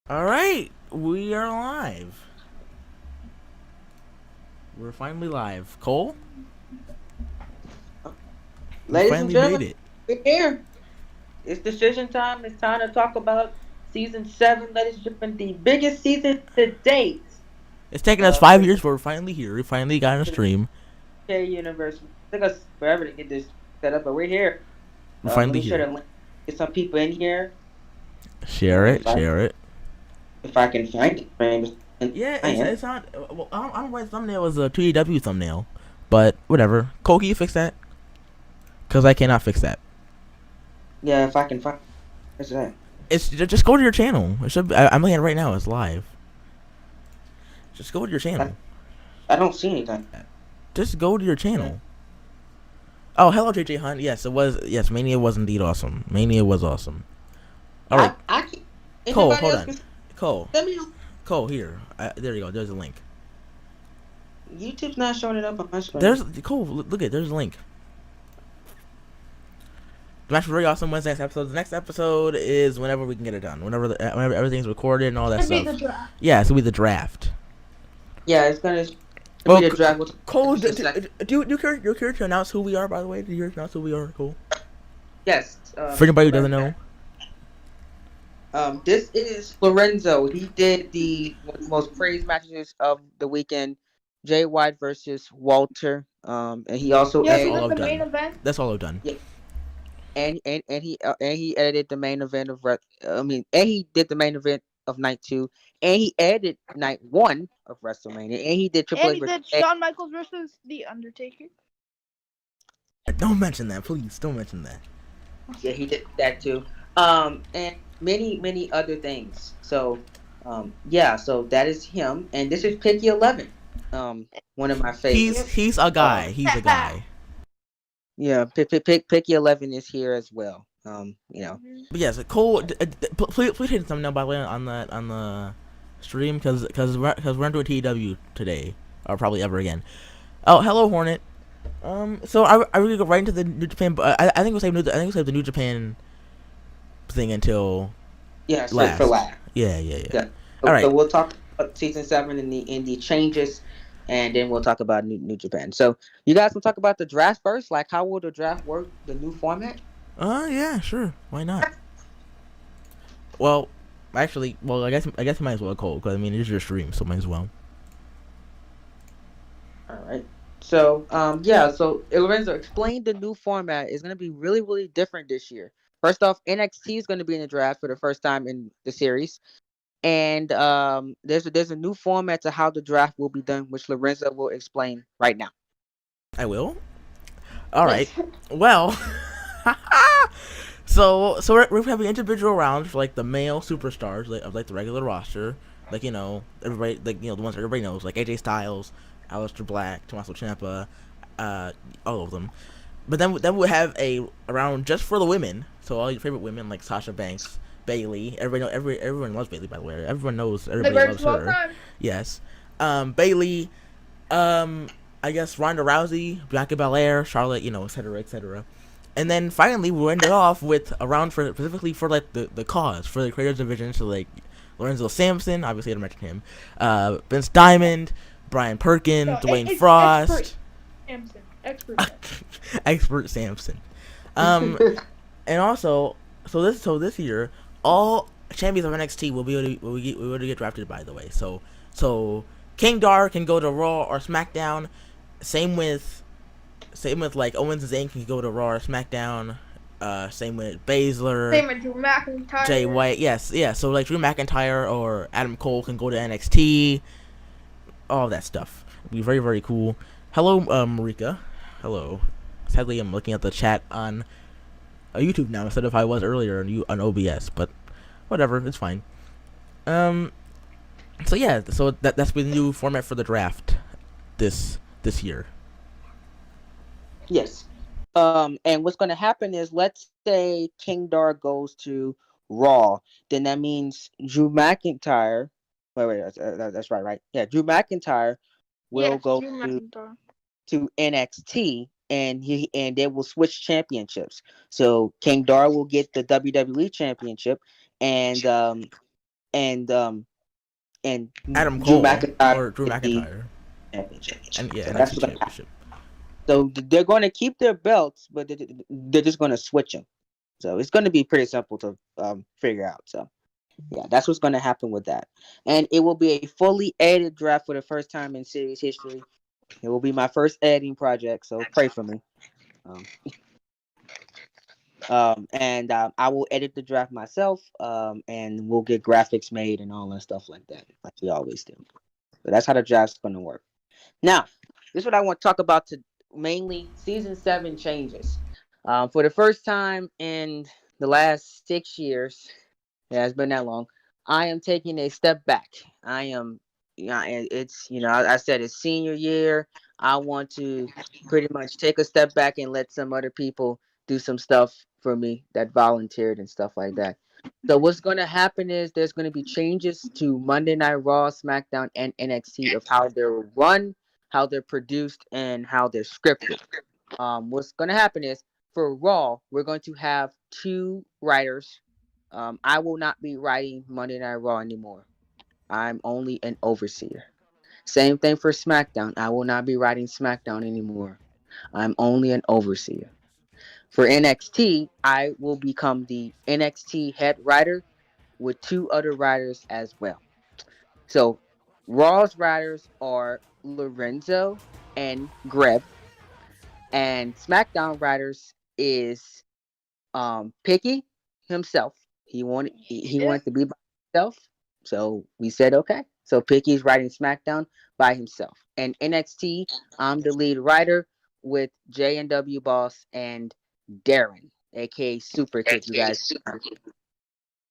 All right, we are live. We're finally live. Cole, we Ladies and finally made gentlemen, it. we're here. It's decision time. It's time to talk about season 7, ladies and gentlemen, the biggest season to date It's taken us for 5 years, but we're finally here. We finally got on a the stream. K universe. It took us forever to get this set up, but we're here. We're Let finally me share here. the link. Get some people in here. Share it. If I Share it. can find it, and Yeah, I it's am. not. Well, I don't know why the thumbnail was a 2EW thumbnail, but whatever. Cole, can you fix that? Because I cannot fix that. Yeah, if I can find. Where's that? It's just go to your channel. It should. I'm looking at it right now. It's live. Just go to your I, channel. I don't see anything. Just go to your Yeah. channel. Oh, hello, JJ Hunt. Yes, it was. Yes, Mania was indeed awesome. Mania was awesome. All right, I can. Cole, Anybody hold else on. can Cole, send me. Cole, here. There you go. There's a link. YouTube's not showing it up on my screen. There's Cole. Look at. There's a link. The match was very awesome. Wednesday next episode. The next episode is whenever we can get it done. Whenever everything's recorded and all that stuff. Yeah, it's gonna be the draft. Yeah, it's gonna be Well, the drag. We'll Cole, just a sec. you care to announce who we are? By the way, do you care to announce who we are, Cole? Yes. For anybody who doesn't know. This is Lorenzo. He did the most praised matches of the weekend. Jay White versus Walter. And he also That's edited. all I've done. That's all I've done. Yeah, and he edited the main event of. And he did the main event of night 2, and he edited night 1 of WrestleMania, and he did Triple And H he versus. did Shawn Michaels versus The Undertaker. Don't mention that, please. Don't mention that. Yeah, he did that too. And many other things. So, yeah. So that is him, and this is Picky 11. One of my favorites. He's a guy. He's a guy. Yeah, Picky 11 is here as well. But yes, Cole, please hit thumbnail by the way on the stream because we're into a TW today or probably ever again. Oh, hello Hornet. So I really go right into the New Japan, but I think we'll save the New Japan thing until Yeah, so last. for last. Yeah. Yeah. All right. So we'll talk about season 7 and the changes, and then we'll talk about New Japan. So you guys will talk about the draft first. Like, how will the draft work? The new format. Yeah, sure. Why not? Well, actually, I guess you might as well, Cole, because I mean it's your stream, so might as well. All right. So, yeah. So, Lorenzo, explain the new format. Is going to be really different this year. First off, NXT is going to be in the draft for the first time in the series, and there's a new format to how the draft will be done, which Lorenzo will explain right now. I will. All right. Yes. Well, so we're having individual rounds for like the male superstars of like the regular roster, like everybody the ones everybody knows like AJ Styles, Aleister Black, Tommaso Ciampa, all of them. But then we'll have a round just for the women. So all your favorite women like Sasha Banks, Bailey. Everyone loves Bailey, by the way. Everyone knows everybody loves her. Yes. Bailey. I guess Ronda Rousey, Bianca Belair, Charlotte, etc., etc. And then finally we'll end it off with a round for specifically for like the cause for the creators division. So like Lorenzo Sampson, obviously I had to mention him. Vince Diamond, Brian Perkins, Dwayne Frost. Expert. Expert Sampson. And also, so this year, all champions of NXT will get drafted. By the way, so King Dar can go to Raw or SmackDown. Same with like Owens and Zayn can go to Raw or SmackDown. Same with Baszler. Same with Drew McIntyre. Jay White. Yes, yeah. So like Drew McIntyre or Adam Cole can go to NXT. All that stuff. It'll be very cool. Hello, Marika. Hello. Sadly, I'm looking at the chat on YouTube now instead of I was earlier on OBS, but whatever, it's fine. So yeah, so that's the new format for the draft this year. Yes. And what's going to happen is, let's say King Dar goes to Raw, then that means Drew McIntyre. Wait, that's right. Yeah, Drew McIntyre will Yes, go Drew McIntyre. to NXT, and they will switch championships. So King Dar will get the WWE championship, and and Adam Drew Cole McIntyre or Drew with the McIntyre championship. and yeah, So that's NXT what's gonna happen. Championship. So they're going to keep their belts, but they're just going to switch them. So it's going to be pretty simple to figure out. So yeah, that's what's going to happen with that. And it will be a fully edited draft for the first time in series history. It will be my first editing project, so pray for me. Um, and I will edit the draft myself, and we'll get graphics made and all that stuff like that, like we always do. So that's how the draft's going to work. Now, this is what I want to talk about to mainly season 7 changes. For the first time in the last 6 years, it has been that long, I am taking a step back. I am, it's, I said it's senior year. I want to pretty much take a step back and let some other people do some stuff for me that volunteered and stuff like that. So what's going to happen is there's going to be changes to Monday Night Raw, SmackDown, and NXT of how they're run, how they're produced, and how they're scripted. What's going to happen is for Raw, we're going to have 2 writers. I will not be writing Monday Night Raw anymore. I'm only an overseer. Same thing for SmackDown. I will not be writing SmackDown anymore. I'm only an overseer. For NXT, I will become the NXT head writer with 2 other writers as well. So Raw's writers are Lorenzo and Greb, and SmackDown writers is Picky himself. He Yeah. wanted to be by himself, so we said okay. So Picky's writing SmackDown by himself, and NXT, I'm the lead writer with J&W Boss and Darren, aka Super Kick. You guys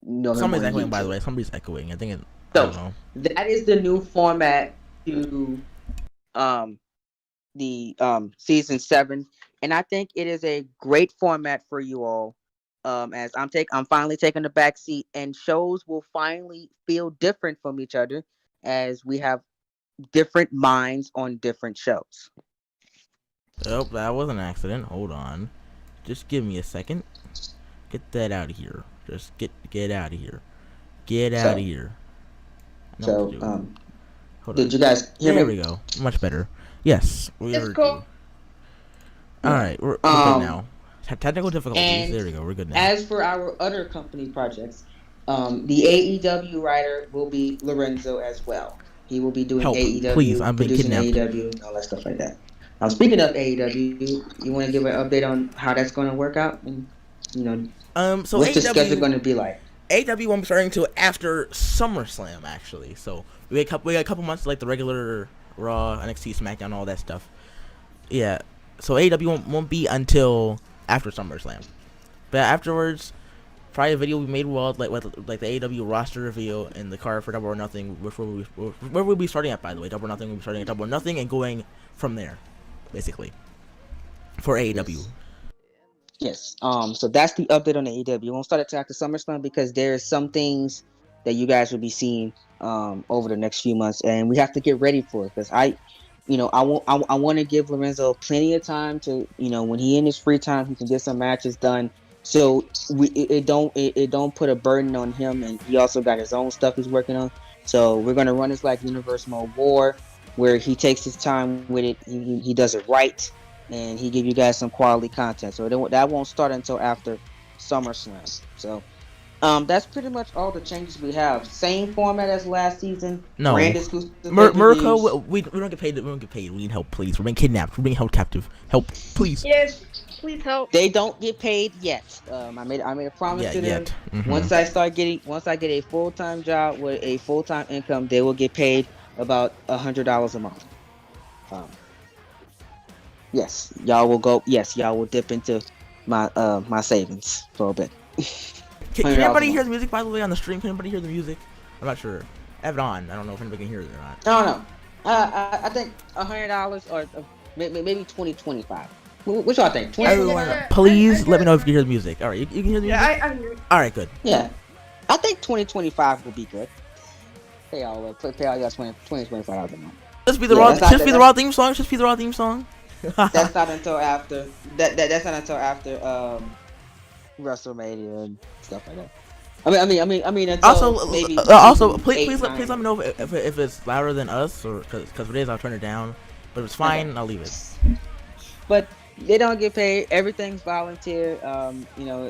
know him Somebody's on echoing, by the YouTube. way. Somebody's echoing. I think I don't So know. that is the new format to um the season 7, and I think it is a great format for you all. As I'm finally taking the back seat, and shows will finally feel different from each other as we have different minds on different shows. Oh, that was an accident. Hold on. Just give me a second. Get that out of here. Just get out of here. Get out of So here. I know what to so do. Hold did on. you guys hear There me? we go. Much better. Yes, we It's heard you. cool. Yeah. Alright, we're good now. Technical difficulties. And There we go. We're good now. as for our other company projects, the AEW writer will be Lorenzo as well. He will be doing Help, please. AEW, I'm being producing kidnapped. AEW, all that stuff like that. Speaking of AEW, you want to give an update on how that's going to work out, and you know So what's the schedule AEW going to be like? AEW won't be starting until after SummerSlam, actually. So we got a couple months like the regular Raw, NXT, SmackDown, all that stuff. Yeah. So AEW won't be until after SummerSlam. But afterwards, probably a video we made with the AEW roster reveal and the card for Double or Nothing, where we'll be starting at, by the way. Double or Nothing, we'll be starting at Double or Nothing and going from there, basically, for AEW. Yes. So that's the update on the AEW. We won't start until after SummerSlam because there's some things that you guys will be seeing over the next few months, and we have to get ready for it because I want to give Lorenzo plenty of time to when he in his free time he can get some matches done. So it don't put a burden on him, and he also got his own stuff he's working on. So we're gonna run this like Universe Mode War, where he takes his time with it. He does it right, and he give you guys some quality content. So that won't start until after SummerSlam. So that's pretty much all the changes we have. Same format as last season. No. Brand exclusive pay-per-views. Murico, we don't get paid. We don't get paid. We need help, please. We're being kidnapped. We're being held captive. Help, please. Yes. Please help. They don't get paid yet. I made a promise Yeah, to them. yet. Mm-hmm. Once I get a full-time job with a full-time income, they will get paid about $100 a month. Yes, y'all will go. Yes, y'all will dip into my savings for a bit. Can $100 a anybody hear month. the music, by the way, on the stream? Can anybody hear the music? I'm not sure. I have it on. I don't know if anybody can hear it or not. I don't know. I think $100 or maybe 20-25. What y'all think? 20? Everyone, yeah, please I let me know if you can hear the music. All right, you can hear the music? Yeah, I hear it. All right, good. Yeah, I think 20-25 will be good. Pay all y'all $20-25 a month. Just be the Yeah, raw. that's not- Just be the raw theme song. Just be the raw theme song. That's not until after that's not until after WrestleMania and stuff like that. until Also, maybe also, season please, 8, please 9. let me know if it's louder than us, or because if it is, I'll turn it down. But if it's Okay. fine, I'll leave it. But they don't get paid. Everything's volunteer.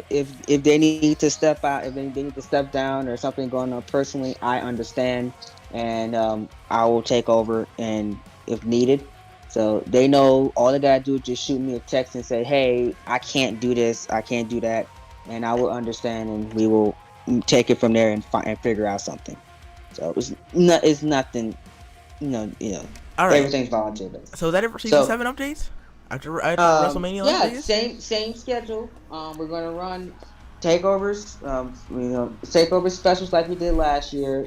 If they need to step out, if they need to step down or something going on personally, I understand, and I will take over and if needed. So they know all they gotta do is just shoot me a text and say, "Hey, I can't do this, I can't do that," and I will understand, and we will take it from there and figure out something. So it's nothing, you know, All right. everything's volunteer based. So is that it for season So 7 updates? After WrestleMania Las yeah, Vegas? same schedule. We're gonna run takeovers. Takeover specials like we did last year.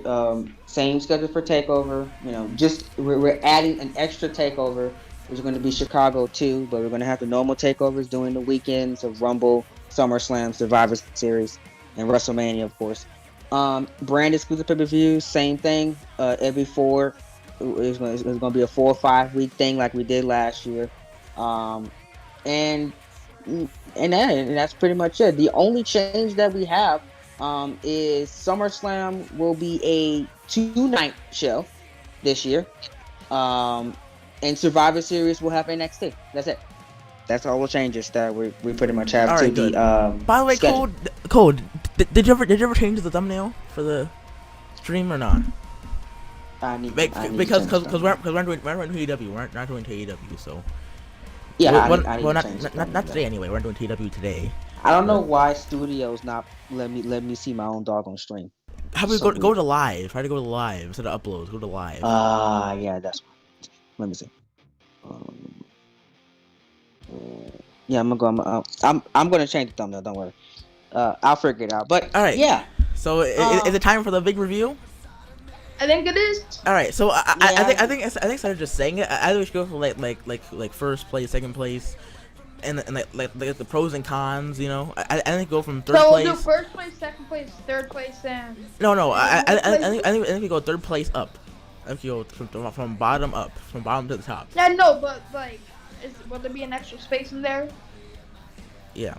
Same schedule for takeover. Just we're adding an extra takeover, which is going to be Chicago too. But we're gonna have the normal takeovers during the weekends of Rumble, SummerSlam, Survivor Series, and WrestleMania, of course. Brand exclusive pay per views, same thing. Every four. It's going to be a 4 or 5 week thing like we did last year. Um, and and that's pretty much it. The only change that we have is SummerSlam will be a 2 night show this year, um, and Survivor Series will have NXT. That's it. That's all the changes that we pretty much have All to right, the good. By the way, schedule. Cole, did you ever change the thumbnail for the stream or not? I need Because to change we're doing TW, we're not doing TW, so Yeah, I need well, to change the thumbnail. not today anyway. We're doing TW today. I don't know But why Studios not let me see my own dog on stream. how It's about so go weird. to live? Try to go to live instead of uploads. Go to live. Yeah, that's. Let me see. Um, yeah, I'm gonna change the thumbnail. Don't worry. I'll figure it out. But All right. yeah. So is it time for the big review? I think it is. All right. So Yeah. I think instead of just saying it, I think we should go for like first place, second place, and like the pros and cons. I think go from third So we'll do place. first place, second place, third place, and No. and then I think we go third place up. I think you go from bottom up, from bottom to the top. yeah, no, but like, will there be an extra space in there? Yeah.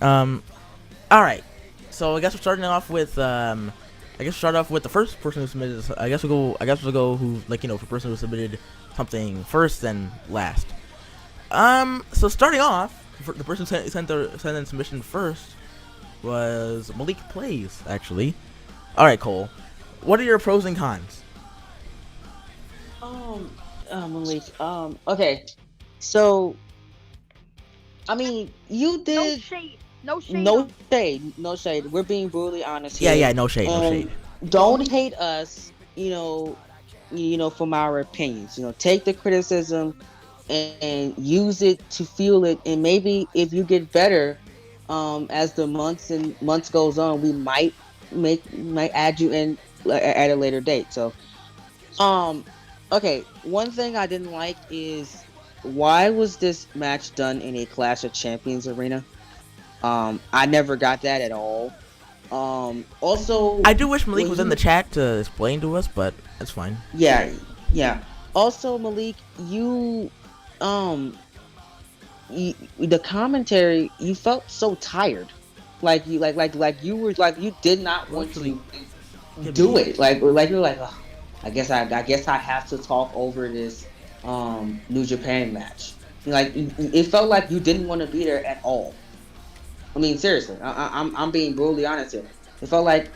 All right. So I guess we're starting off with the first person who submitted. I guess we'll go who for person who submitted something first then last. So starting off, the person who sent in submission first was Malik Plays, actually. All right, Cole. What are your pros and cons? Malik. Okay. So, you No did shade. No shade. no shade, no shade. We're being brutally honest here. Yeah. No shade. No shade. Don't hate us. From our opinions. Take the criticism and use it to fuel it. And maybe if you get better, as the months goes on, we might add you in at a later date. So, okay. One thing I didn't like is why was this match done in a Clash of Champions arena? I never got that at all. Also, I do wish Malik when was in the you chat to explain to us, but it's fine. yeah. Also, Malik, um, the commentary, you felt so tired, like you were like you did not want to do it. Like you're like, "Ugh, I guess I have to talk over this New Japan match. Like it felt like you didn't want to be there at all. Seriously, I'm being brutally honest here. It felt like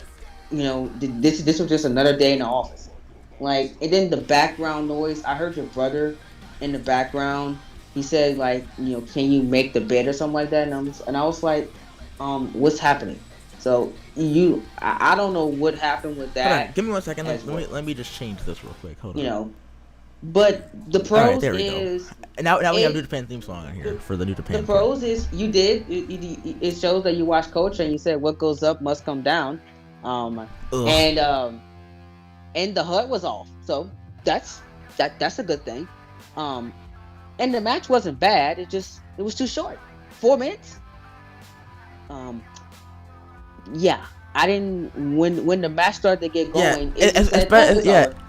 this was just another day in the office. Like, and then the background noise. I heard your brother in the background. He said like, can you make the bed or something like that? And I was like, what's happening? So I don't know what happened with Hold on, that. give me 1 second. Well. Let me just change this real quick. Hold on. But the All right, pros there we go. is Now we have New Japan theme song on here for the New Japan. the pros is you did it shows that you watched Culture and you said what goes up must come down, and the HUD was off, so that's a good thing, and the match wasn't bad. It was too short, 4 minutes. Yeah, I didn't when the match started to get going.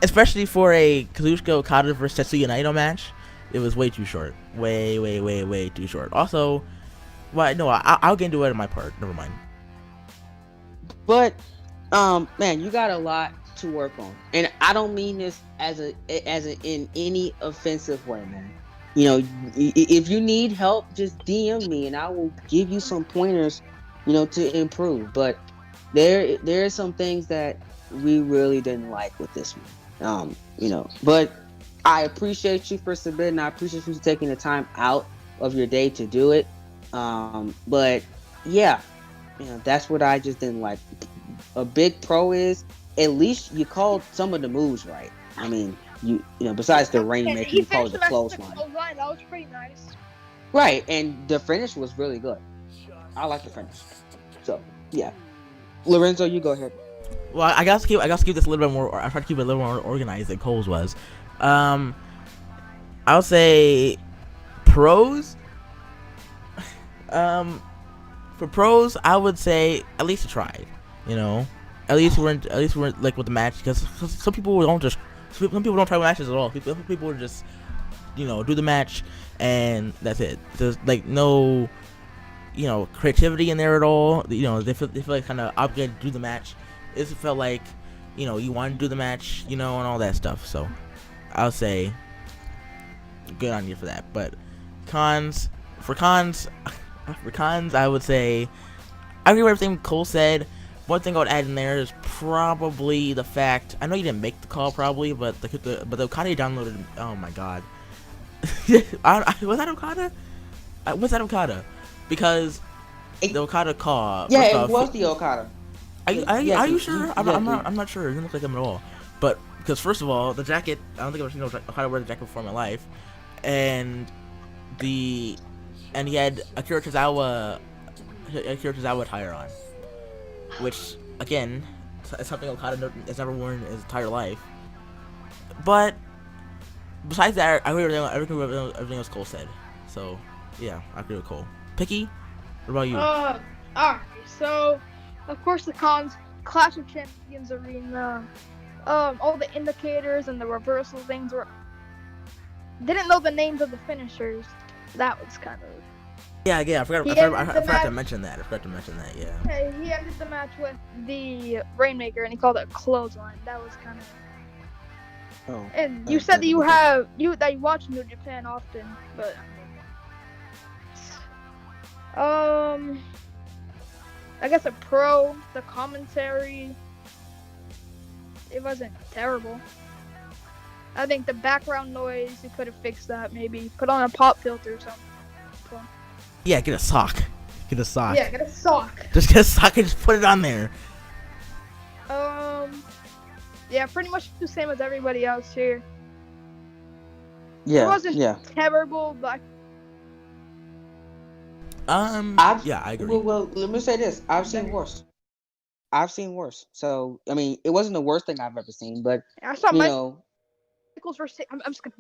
Especially for a Kazuchika Okada versus Tetsuya Naito match, it was way too short. Way too short. Also, well, no, I'll get into it on my part. Never mind. But man, you got a lot to work on, and I don't mean this as a in any offensive way, man. You know, if you need help, just DM me, and I will give you some pointers, to improve. But there are some things that we really didn't like with this one. But I appreciate you for submitting. I appreciate you taking the time out of your day to do it. But yeah, that's what I just didn't like. A big pro is at least you called some of the moves right. I mean, besides the And rainmaker, he you called finished the the match with a clothesline. clothesline. That was pretty nice. Right, and the finish was really good. I like the finish. So yeah, Lorenzo, you go ahead. Well, I got to keep this a little bit more. I try to keep it a little more organized than Cole's was. Um, I'll say pros. Um, for pros, I would say at least tried. You know, at least we're like with the match because some people don't try matches at all. People are just do the match and that's it. There's like no creativity in there at all. They feel like kind of obligated to do the match. It felt like you want to do the match and all that stuff. So I'll say good on you for that. But cons for cons for cons I would say I agree with everything Cole said. One thing I would add in there is probably the fact I know you didn't make the call probably, but the Okada downloaded. Oh my god, was that Okada? Was that Okada? Because the Okada call. Yeah, first it off, was the Okada. Are you sure? I'm yeah, not sure. It didn't look like him at all. But because first of all, the jacket. I don't think I've ever seen Okada wear the jacket before in my life, and he had Akira Tozawa attire on, which again is something Okada has never worn in his entire life. But besides that, I agree with everything else Cole said. So yeah, I agree with Cole. Picky, what about you? Alright. So, of course, the cons: Clash of Champions arena. All the indicators and the reversal things were. Didn't know the names of the finishers. That was kind of. Yeah. I forgot to mention that. Yeah. He ended the match with the Rainmaker, and he called it a clothesline. That was kind of. Oh. And you said that you watch New Japan often, but I guess a pro, the commentary, it wasn't terrible. I think the background noise, you could have fixed that. Maybe put on a pop filter or something. Yeah, get a sock. Get a sock. Yeah, get a sock. Just get a sock and just put it on there. Yeah, pretty much the same as everybody else here. Yeah, It wasn't yeah. terrible, but Yeah, I agree. Well, let me say this: I've seen worse. So I mean, it wasn't the worst thing I've ever seen, but I saw you know, Michael's versus. I'm just gonna.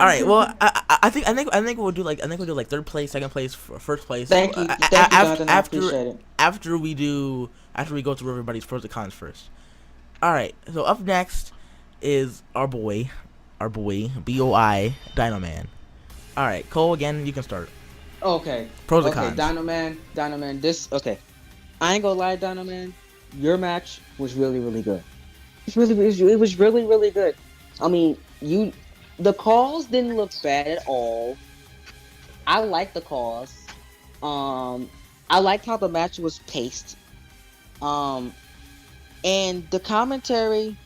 All right. Well, I think we'll do like third place, second place, first place. thank you, Jonathan. I appreciate it. After we go through everybody's pros and cons first. All right. So up next is our boy, BOI Dino Man. All right, Cole. Again, you can start. Okay. Pros and cons. Dino Man. This okay. I ain't gonna lie, Dino Man. Your match was really, really good. It was really, really good. I mean, the calls didn't look bad at all. I liked the calls. I liked how the match was paced. And the commentary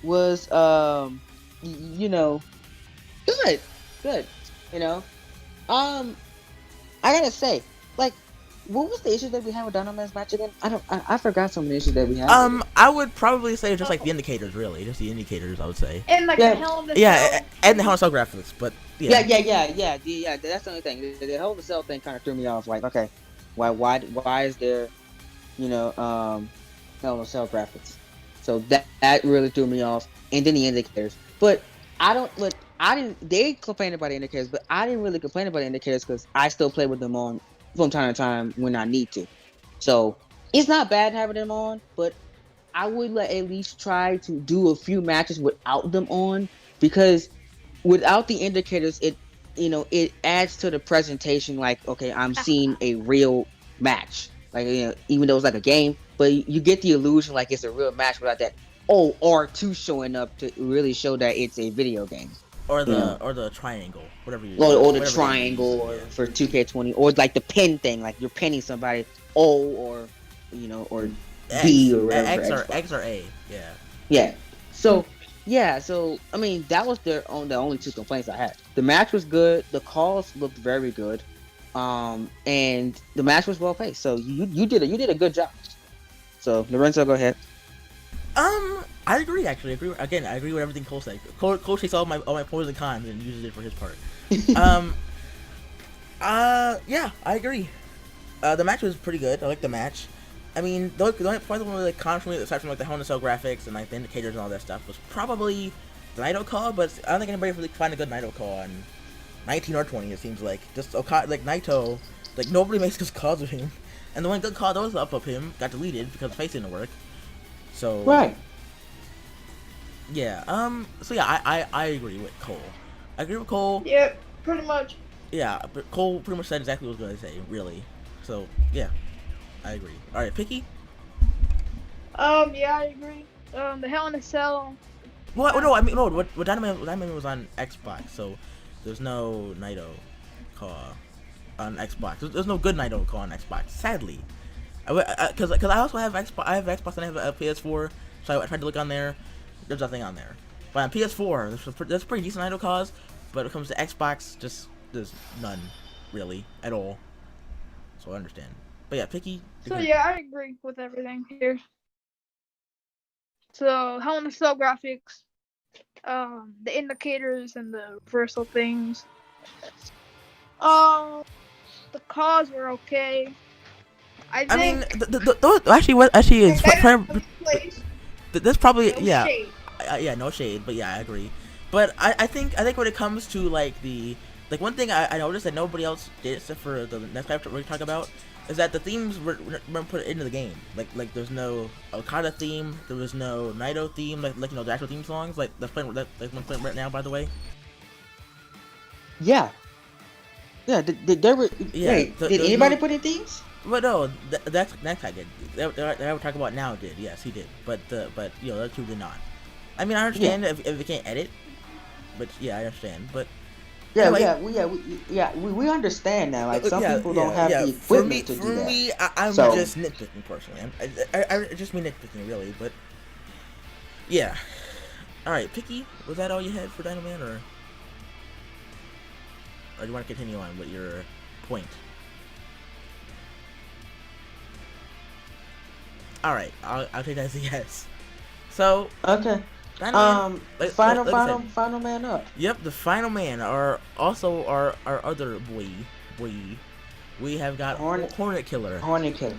was, good. You know, I gotta say, like, what was the issue that we had with Dino Man's match again? I forgot some of the issues that we had. I would probably say just like the indicators, really, just the indicators. I would say. And like Yeah. the Hell in the Yeah, Cell. and the Hell in a Cell graphics, but yeah. Yeah. That's the only thing. The Hell in the Cell thing kind of threw me off. Like, okay, why is there, Hell in a Cell graphics? So that really threw me off. And then the indicators, but I didn't. They complained about the indicators, but I didn't really complain about the indicators because I still play with them on from time to time when I need to. So it's not bad having them on, but I would at least try to do a few matches without them on because without the indicators, it adds to the presentation. Like, okay, I'm seeing a real match. Like, even though it's like a game, but you get the illusion like it's a real match without that R2 showing up to really show that it's a video game. Or You know, the triangle, whatever or the whatever game you're triangle, using. or Yeah. for 2K20, or like the pin thing, like you're pinning somebody O, or or B, or whatever for Xbox. X or A. Yeah. Yeah. So I mean, that was the only two complaints I had. The match was good. The calls looked very good. And the match was well paced. So you did a good job. So Lorenzo, go ahead. I agree. Actually, I agree with everything Cole said. Cole takes all my pros and cons and uses it for his part. Yeah, I agree. The match was pretty good. I like the match. I mean, the only part that really con for me, aside from like the Hell in a Cell graphics and like the indicators and all that stuff, was probably the Naito call. But I don't think anybody really find a good Naito call on 19 or 20. It seems like just like Naito, like nobody makes good calls with him, and the one good call that was up of him got deleted because the face didn't work. So Right. Yeah. So yeah, I agree with Cole. I agree with Cole. Yep, pretty much. Yeah, but Cole pretty much said exactly what I was going to say, really. So yeah, I agree. All right, Picky. Yeah, I agree. The Hell in a Cell. What? No, I mean no. What Dynamite was on Xbox, so there's no Naito call on Xbox. There's no good Naito call on Xbox, sadly. Because I also have Xbox. I have Xbox and I have a PS4, so I tried to look on there. There's nothing on there. But on PS4, there's pretty decent Naito calls. But when it comes to Xbox, just there's none, really, at all. So I understand. But yeah, Picky. So yeah, I agree with everything here. So Hell in a Cell graphics, the indicators and the reversal things. The calls were okay. I mean, think that's probably no yeah. shade. Yeah, no shade, but yeah, I agree. But I think when it comes to like one thing I noticed that nobody else did except for the next chapter we're talking about is that the themes were put into the game. Like there's no Okada theme, there was no Naito theme, like the actual theme songs like that's playing right now, by the way. Yeah. Yeah. There were. Yeah, Wait, did anybody put in things? But no, that's next guy did. That we're talking about now did. Yes, he did. But the other two did not. I mean, I understand if you can't edit, but yeah, I understand. But yeah, anyway, we understand now. Like some people don't have the equipment to do that. For me, I'm just nitpicking personally. I just mean nitpicking really, but yeah. All right, Picky, was that all you had for Dynamo Man, or do you want to continue on with your point? All right, I'll take that as a yes. So okay. Final man up. Yep, the final man are also our other boy. We have got Hornet Killer. Hornet Killer.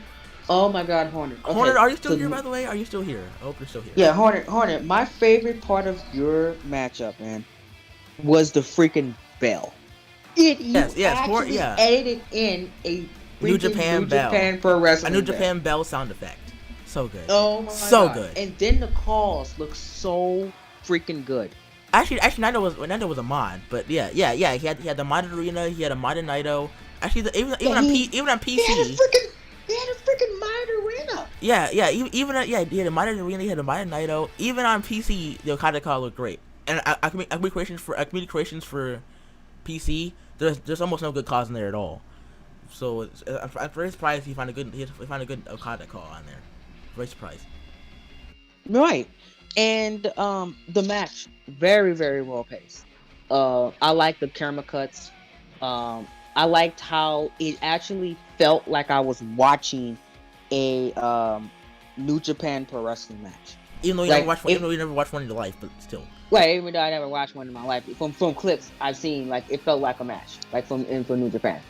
Oh my God, Hornet. Okay. Hornet, are you still here? By the way, are you still here? I hope you're still here. Yeah, Hornet. My favorite part of your matchup, man, was the freaking bell. Yes, edited in a New Japan Pro Wrestling. A New Japan bell sound effect. So good. Oh my God. Good. And then the calls look so freaking good. Actually, Naito was a mod, but yeah. He had the modded arena. He had a modded Naito. Actually, even on PC. He had a freaking modded arena. He had a modded arena. He had a modded Naito. Even on PC, the Okada call looked great. And community creations for PC, there's almost no good calls in there at all. So I'm very surprised he found a good Okada call on there. Very surprised. Right. And the match, very, very well paced. I like the camera cuts. I liked how it actually felt like I was watching a New Japan Pro Wrestling match. Even though you never watched one in your life, but still. Right, even though I never watched one in my life, from clips I've seen, like it felt like a match, like from New Japan.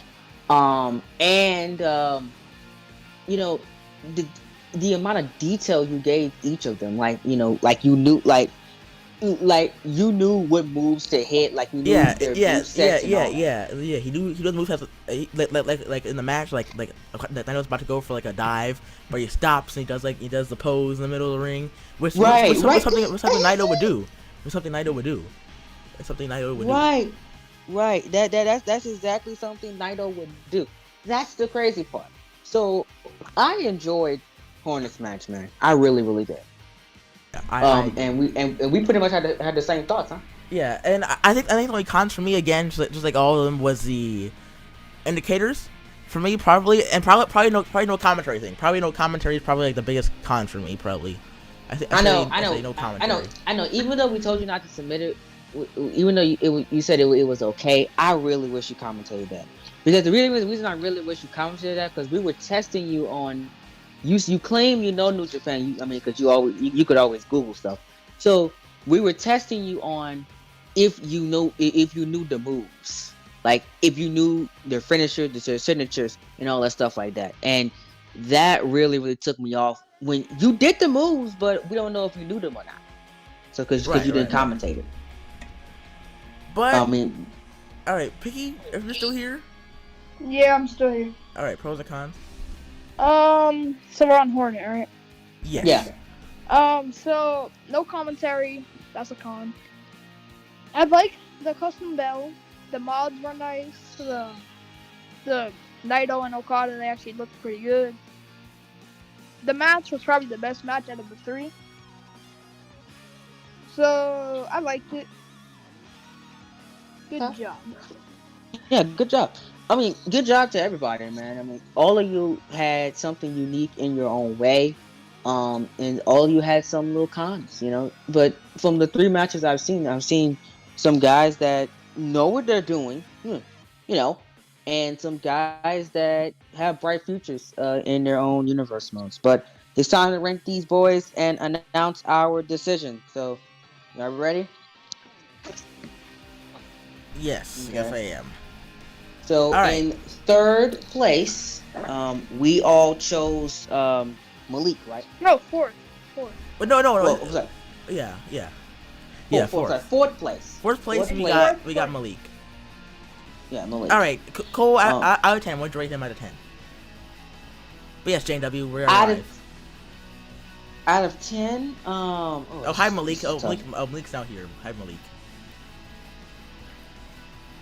The amount of detail you gave each of them, like you knew what moves to hit, like you knew their movesets. He knew the moves like in the match, like I was about to go for like a dive, but he stops and he does the pose in the middle of the ring, which something Naito would do. It's something Naito would do. Right. That's exactly something Naito would do. That's the crazy part. So I enjoyed Hornets match, man. I really, really did. I agree. And we pretty much had the same thoughts, huh? Yeah, and I think the only cons for me again, just like all of them, was the indicators. For me, probably no commentary thing. Probably no commentary is probably like the biggest con for me. Probably. I say no commentary. I know. Even though we told you not to submit it, even though you said it was okay, I really wish you commentated that, because the reason I really wish you commentated that, because we were testing you on. You claim you know New Japan. Because you could always Google stuff. So we were testing you on if you knew the moves, like if you knew their finishers, their signatures, and all that stuff like that. And that really, really took me off when you did the moves, but we don't know if you knew them or not. So because you didn't commentate it. But I mean, all right, Picky, if you're still here, Yeah, I'm still here. all right, pros and cons. So we're on Hornet, right? Yes. Yeah. So no commentary. That's a con. I like the custom bell. The mods were nice. The Naito and Okada, they actually looked pretty good. The match was probably the best match out of the three. So I liked it. Good job. Yeah, good job. I mean, good job to everybody, man. I mean, all of you had something unique in your own way. And all of you had some little cons, But from the three matches I've seen some guys that know what they're doing, you know, and some guys that have bright futures in their own universe modes. But it's time to rank these boys and announce our decision. So, y'all ready? Yes, Okay. yes I am. So in third place, we all chose Malik, right? No, fourth. But no. Well, sorry. Yeah. Fourth. Fourth place. Fourth place. We got Malik. Yeah, Malik. All right, Cole. Out of 10. What'd you rate him out of 10? But yes, JW, we're alive. Out of 10, hi Malik. Malik's now here. Hi Malik.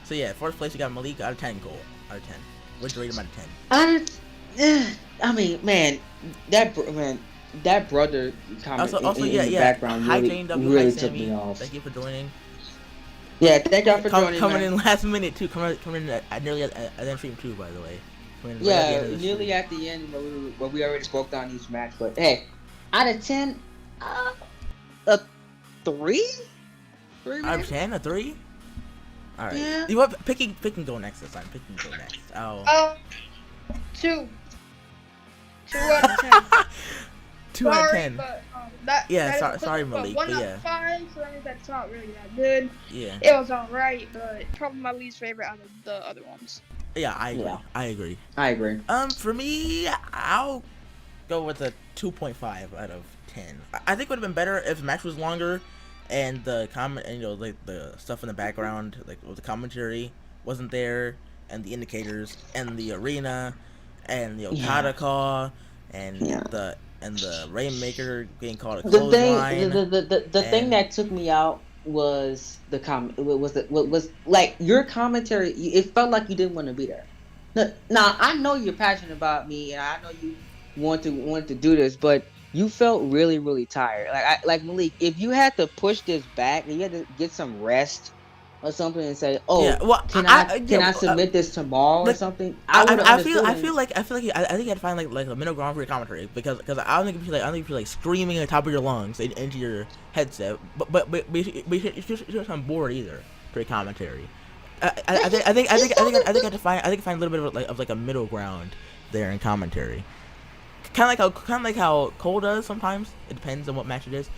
So yeah, fourth place we got Malik out of 10. Cole out of 10. What'd you rate him out of 10? I mean, man, that brother comment also, in the background really took me off. Thank you for joining. Yeah, thank y'all for joining. Coming in last minute too. Coming in nearly at the end stream too, by the way. Nearly at the end where we already broke down each match. But hey, out of 10, a 3? Out of 10, a 3? All right. Yeah. You want Pick can go next this time. Pick can go next. Oh. 2. 2 out of 10. 2 out of 10. But, sorry, Malik. 1 out of 5, so that means that's not really that good. Yeah. It was alright, but probably my least favorite out of the other ones. Yeah, I agree. Yeah. I agree. I agree. For me, I'll go with a 2.5 out of 10. I think it would have been better if the match was longer, and the like the stuff in the background, like with the commentary, wasn't there, and the indicators, and the arena, and the Okada call, and the Rainmaker getting called a clothesline. The thing that took me out was was like your commentary. It felt like you didn't want to be there. Now I know you're passionate about me, and I know you want to do this, but you felt really, really tired. Like Malik, if you had to push this back and you had to get some rest or something and say, can I submit this tomorrow or something? I feel like I think you had to find like a middle ground for your commentary, because I don't think you feel like screaming at the top of your lungs into your headset, but you shouldn't sound bored either for your commentary. I think I had to find a little bit of a middle ground there in commentary. Kind of like how Cole does sometimes. It depends on what match it is.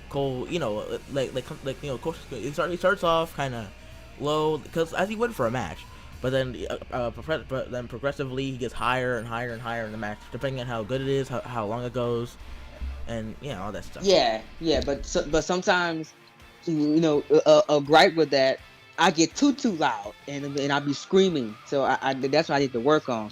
Cole, Cole, he starts off kind of low, because as he would for a match, but then progressively he gets higher and higher and higher in the match, depending on how good it is, how long it goes, and all that stuff. Yeah, but sometimes a gripe with that, I get too loud and I be screaming, so I that's what I need to work on.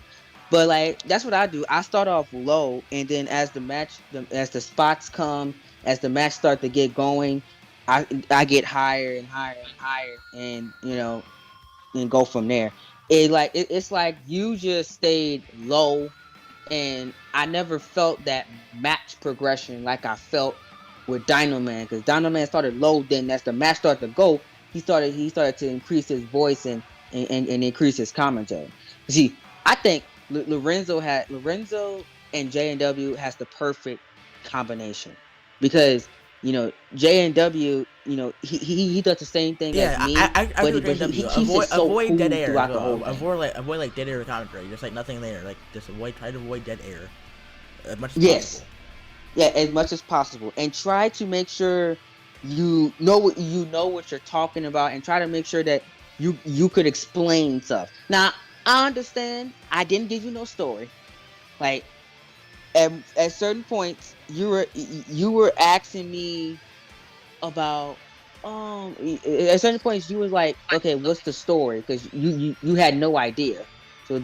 But like that's what I do. I start off low, and then as the spots come, as the match start to get going, I get higher and higher and higher, and and go from there. It's like you just stayed low and I never felt that match progression like I felt with Dino Man, because Dino Man started low. Then as the match started to go, he started to increase his voice and increase his commentary. See, I think Lorenzo and JW has the perfect combination, because JW, he does the same thing as Yeah, me, I agree with but he, he JW. he's just so Avoid dead cool air as throughout the well. whole thing. Avoid like dead air commentary. Just like nothing there. Like just try to avoid dead air as much as Yes, possible. yeah, as much as possible, and try to make sure you know what you're talking about, and try to make sure that you could explain stuff. Now, I understand I didn't give you no story. Like, at certain points, you were asking me about, at certain points you was like, okay, what's the story? Because you had no idea. So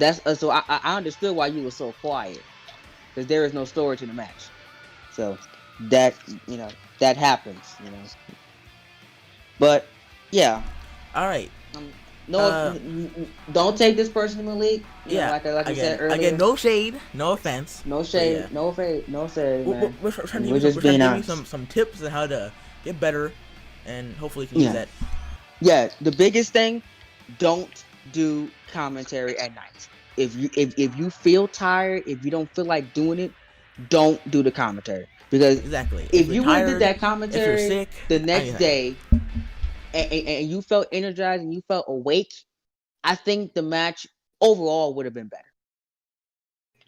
I understood why you were so quiet, because there is no story to the match. So that that happens. But yeah, All right. no, Uh, don't take this personally. yeah. Like we said Again, earlier, no shade, no offense, no but yeah, shade, no fade, no shade, man. we're trying to give We're you some. just We're trying to being give you honest. some tips on how to get better, and hopefully you can use Yeah, that. yeah. The biggest thing, don't do commentary at night. If you feel tired, if you don't feel like doing it, don't do the commentary, because Exactly. If if you're you would have did tired, that if you're commentary sick, the next anything. day, and you felt energized and you felt awake, I think the match overall would have been better.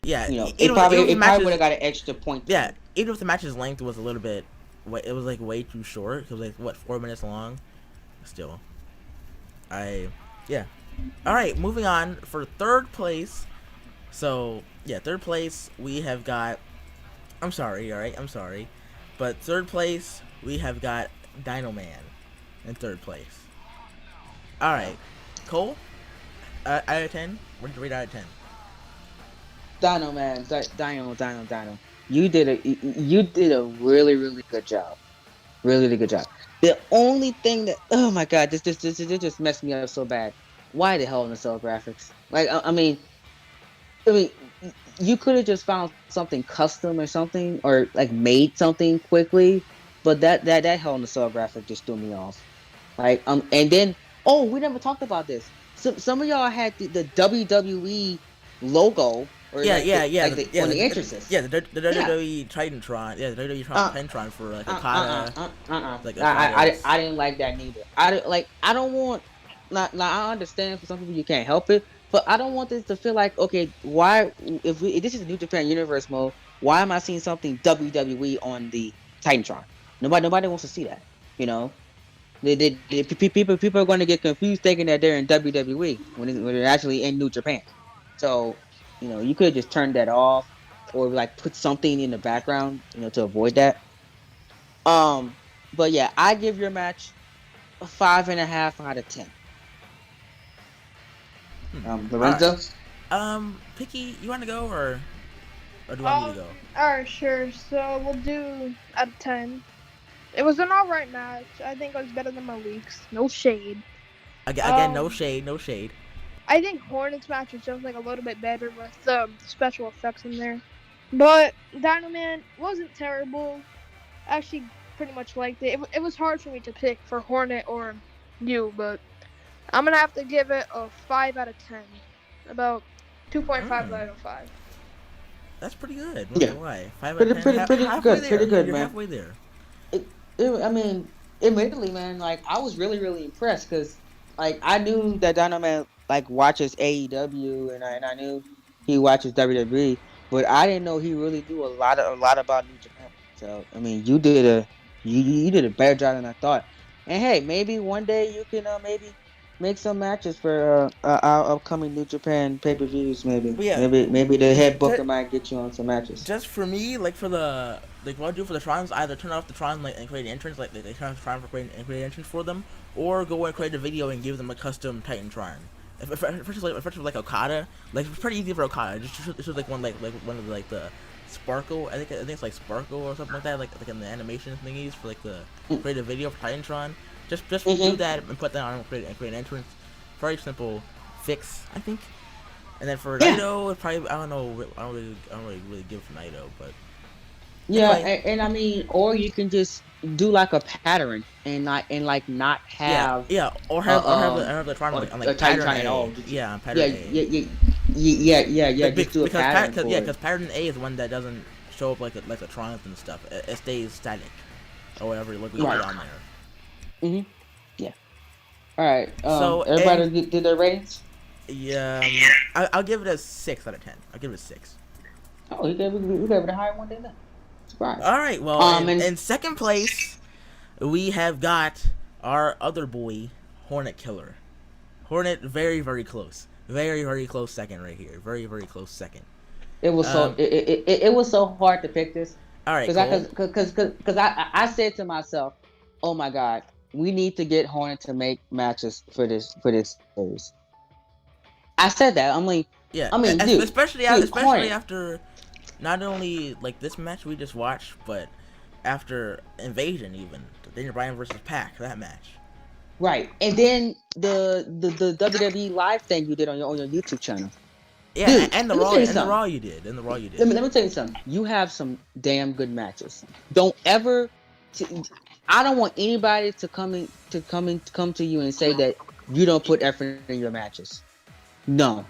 Yeah. It Even probably if the it match probably would is have got an extra point to yeah, me. even if the match's length was a little bit, it was like way too short. It was like what 4 minutes long. Still, I yeah. All right, moving on for third place. So yeah, third place we have got. I'm sorry, all right, I'm sorry, but third place we have got Dino Man in third place. All Yeah. right, Cole, out of 10, what did you rate out of 10? Dino, man, Dino. You did a really really good job. Really really good job. The only thing that, oh my god, this just messed me up so bad. Why the hell in the cell graphics? Like, I mean, you could have just found something custom or something, or like made something quickly, but that Hell in the Cell graphic just threw me off. Like, and then, oh, we never talked about this. Some of y'all had the WWE logo, or Yeah, like yeah, yeah, the on the entrances. yeah, the Yeah. WWE Titantron, yeah, the WWE Uh. Titantron for like Uh. Okada, like I Okada's. didn't like that neither. I don't want, not like, I understand for some people you can't help it, but I don't want this to feel like, okay, why, if this is New Japan Universe mode, why am I seeing something WWE on the Titantron? Nobody wants to see that. You know, people are going to get confused thinking that they're in WWE when they're actually in New Japan. So, you could have just turned that off, or like put something in the background, to avoid that. Um, but yeah, I give your match a 5.5 out of 10. All right, Lorenzo. Picky, you want to go or do you want me to Um, go? alright, sure. So we'll do out of 10. It was an alright match. I think it was better than my weeks. No shade. Again, no Um, shade, no shade. I think Hornet's match was just like a little bit better with special effects in there. But Dino Man wasn't terrible. Actually, pretty much liked it. It was hard for me to pick for Hornet or you, but I'm gonna have to give it a 5 out of 10. About 2.5 Mm, out of 5. that's pretty good. Not Yeah, gonna lie, 5 out of pretty, 10, pretty, pretty halfway good, pretty there. good, You're man. halfway there. I mean, admittedly, man, like, I was really, really impressed, because, like, I knew that Dino Man, like, watches AEW, and I knew he watches WWE, but I didn't know he really knew a lot about New Japan. So, I mean, you did a better job than I thought. And hey, maybe one day you can, maybe make some matches for our upcoming New Japan pay-per-views. Maybe, But yeah, maybe the head just, booker might get you on some matches. just for me, like for the what I do for the Trons, either turn off the Tron like and create an entrance, like they turn off the Tron for create an entrance for them, or go and create a video and give them a custom Titan Tron. If it's like Okada, like it's pretty easy for Okada. Just like one of the, like the Sparkle. I think it's like Sparkle or something like that. Like in the animation thingies for like the create a video for Titantron. Just do Mm-hmm. that and put that on and create an entrance. Very simple fix, I think. And then for Yeah. Naito, it probably I don't know. I don't really give for Naito, but Yeah, anyway, and I mean, or you can just do like a pattern and not yeah, have yeah, or have the tournament on a like title pattern trying at A, all. Just, yeah, on yeah, pattern A. yeah, yeah, yeah. Just do a Because pattern for it. because pattern A is one that doesn't show up like the triumph and stuff. It stays static or whatever like we put Right. on there. Mhm. Yeah. All right. So and Everybody did their ratings. yeah, I'll give it a 6 out of 10. I'll give it a 6. Oh, you gave it a higher one than that. Surprise. All right. Well, And in second place, we have got our other boy, Hornet Killer. Hornet, very close. Very close second right here. Very close second. it was so Um. it was so hard to pick this All right. because I Cool. because I said to myself, oh my god, we need to get Hornet to make matches for this series. I said that. Yeah. I mean, dude, Especially Hornet, after not only like this match we just watched, but after Invasion even Daniel Bryan versus Pac, that match. right? And then the WWE live thing you did on your YouTube channel, Yeah, dude. and the Let me tell you Raw something. you did, and the Raw you did. Let me tell you something. You have some damn good matches. Don't ever. I don't want anybody to come to you and say that you don't put effort in your matches. No,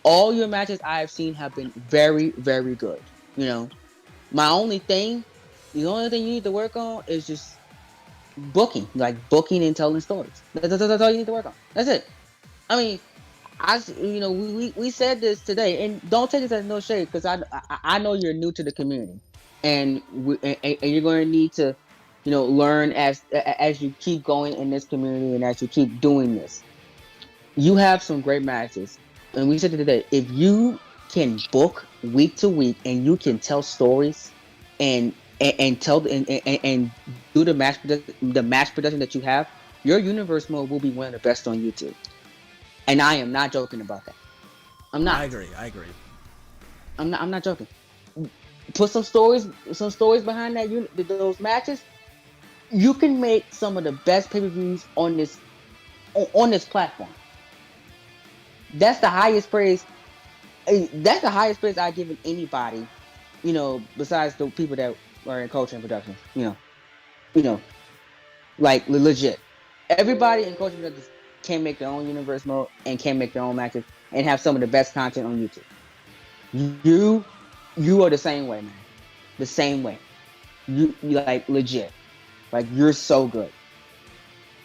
all your matches I have seen have been very good. You know, my only thing, the only thing you need to work on is just booking, like booking and telling stories. That's all you need to work on. That's it. I mean, we said this today, and don't take this as no shade because I know you're new to the community, and you're going to need to, learn as you keep going in this community and as you keep doing this. You have some great matches, and we said it today. If you can book week to week and you can tell stories, and tell and do the match production that you have, your universe mode will be one of the best on YouTube. And I am not joking about that. I'm not. I agree. I'm not joking. Put some stories behind those matches. You can make some of the best pay-per-views on this platform. That's the highest praise. That's the highest praise I've given anybody. Besides the people that are in culture and production. You know, like legit. Everybody in culture and production can make their own universe mode and can make their own matches and have some of the best content on YouTube. You are the same way, man. The same way. You like legit. Like you're so good.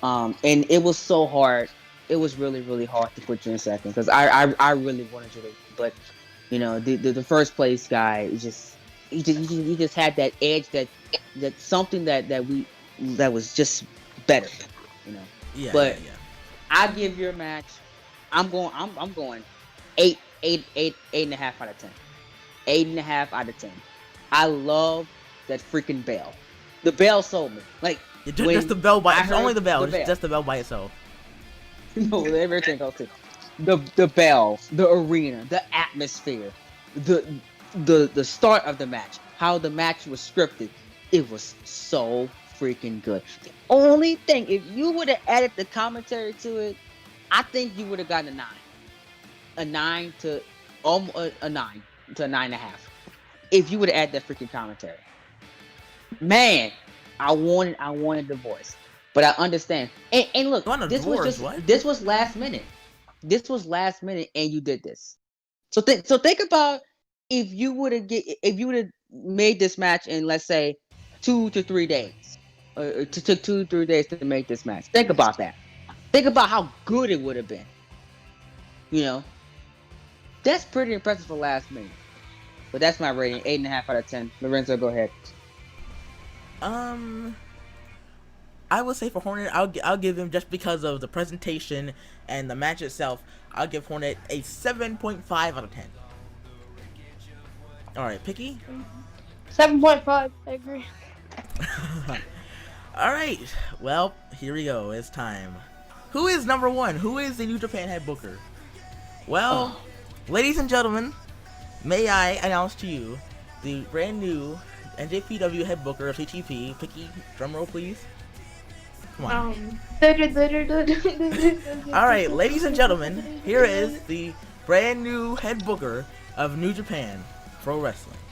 And it was so hard. It was really hard to put you in second because I really wanted you to, but the first place guy he just had that edge that something that was just better, you know. But Yeah. I give your match. I'm going 8.5 out of 10. 8.5 out of 10. I love that freaking bell. The bell sold me. Like Just the bell by I only the bell. heard the Just the bell by itself. No, everything else too. The bell, the arena, the atmosphere, the start of the match, how the match was scripted. It was so freaking good. The only thing, if you would have added the commentary to it, I think you would have gotten a 9 to a 9 to a 9.5. If you would have added that freaking commentary, man, I wanted the voice, but I understand. And look, You want a divorce? What? this was last minute. This was last minute, and you did this. So think about if you would have made this match in, let's say, 2 to 3 days. It took 2 to 3 days to make this match. Think about that. Think about how good it would have been. That's pretty impressive for last minute. But that's my rating, 8.5 out of 10. Lorenzo, go ahead. I would say for Hornet, I'll give him, just because of the presentation and the match itself, I'll give Hornet a 7.5 out of 10. All right, Picky. 7.5. I agree. All right. Well, here we go. It's time. Who is number one? Who is the New Japan head booker? Well, ladies and gentlemen, may I announce to you the brand new NJPW head booker of CTP. Picky, drumroll please. Come on. All right, ladies and gentlemen, here is the brand new head booker of New Japan Pro Wrestling.